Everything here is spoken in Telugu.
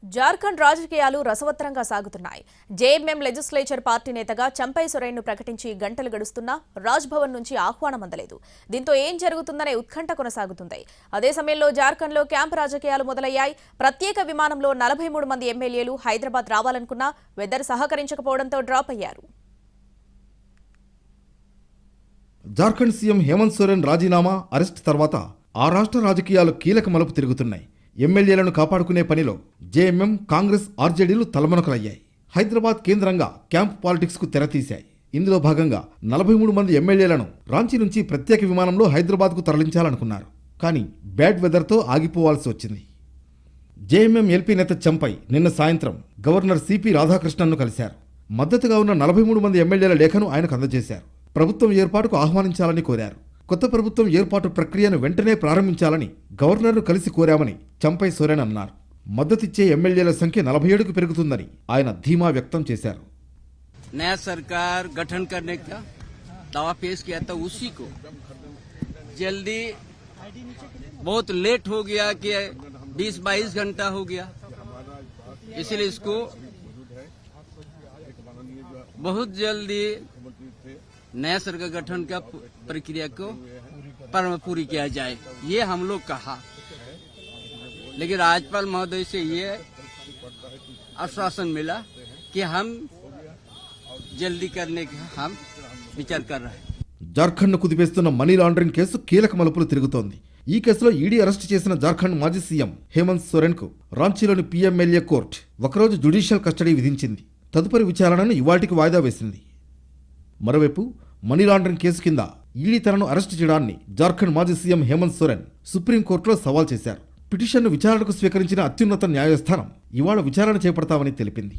జార్ఖండ్ రాజకీయాలు రసవత్తరంగా సాగుతున్నాయి. జేఎంఎం లెజిస్లేచర్ పార్టీ నేతగా చంపై సొరెన్ను ప్రకటించి గంటలు గడుస్తున్నా రాజ్భవన్ నుంచి ఆహ్వానం అందలేదు. దీంతో ఏం జరుగుతుందనే ఉత్కంఠ కొనసాగుతుంది. అదే సమయంలో జార్ఖండ్లో క్యాంప్ రాజకీయాలు మొదలయ్యాయి. ప్రత్యేక విమానంలో 43 మంది ఎమ్మెల్యేలు హైదరాబాద్ రావాలనుకున్నా వెదర్ సహకరించకపోవడంతో డ్రాప్ అయ్యారు. జార్ఖండ్ సీఎం హేమంత్ సోరెన్ రాజీనామా, అరెస్ట్ తర్వాత ఆ రాష్ట్ర రాజకీయాలు కీలక మలుపు తిరుగుతున్నాయి. ఎమ్మెల్యేలను కాపాడుకునే పనిలో జేఎంఎం, కాంగ్రెస్, ఆర్జేడీలు తలమునకలయ్యాయి. హైదరాబాద్ కేంద్రంగా క్యాంప్ పాలిటిక్స్ కు తెరతీశాయి. ఇందులో భాగంగా 43 మంది ఎమ్మెల్యేలను రాంచీ నుంచి ప్రత్యేక విమానంలో హైదరాబాద్కు తరలించాలనుకున్నారు. కానీ బ్యాడ్ వెదర్తో ఆగిపోవాల్సి వచ్చింది. జేఎంఎం ఎల్పీ నేత చంపై నిన్న సాయంత్రం గవర్నర్ సిపి రాధాకృష్ణన్ను కలిశారు. మద్దతుగా ఉన్న 43 మంది ఎమ్మెల్యేల లేఖను ఆయనకు అందజేశారు. ప్రభుత్వం ఏర్పాటుకు ఆహ్వానించాలని కోరారు. కొత్త ప్రభుత్వం ఏర్పాటు ప్రక్రియను వెంటనే ప్రారంభించాలని గవర్నర్ను కలిసి కోరామని చంపై సోరెన్ అన్నారు. మద్దతిచ్చే ఎమ్మెల్యేల సంఖ్య 47కు పెరుగుతుందని ఆయన ధీమా వ్యక్తం చేశారు. नया सरकार गठन करने का दावा पेश किया था, उसी को जल्दी बहुत लेट हो गया कि 20-22 घंटा हो गया, इसलिए इसको बहुत जल्दी नया सरकार गठन का प्रक्रिया को पूरी किया जाए, ये हम लोग कहा। लेकिन राज्यपाल महोदय से ये आश्वासन मिला कि हम जल्दी करने का हम विचार कर रहे हैं. జార్ఖండ్ కుదిపేస్తున్న మనీ లాండరింగ్ కేసు కీలక మలుపులు తిరుగుతోంది. ఈ కేసులో ఈడీ అరెస్టు చేసిన జార్ఖండ్ మాజీ సీఎం హేమంత్ సోరెన్ కు రాంచీలోని పీఎంఎల్ఏ కోర్టు ఒకరోజు జ్యుడిషియల్ కస్టడీ విధించింది. తదుపరి విచారణను ఇవాళకి వాయిదా వేసింది. మరోవైపు మనీ లాండరింగ్ కేసు కింద ఈడీ తనను అరెస్టు చేయడాన్ని జార్ఖండ్ మాజీ సీఎం హేమంత్ సోరెన్ సుప్రీంకోర్టులో సవాల్ చేశారు. పిటిషన్ను విచారణకు స్వీకరించిన అత్యున్నత న్యాయస్థానం ఇవాళ విచారణ చేపడతామని తెలిపింది.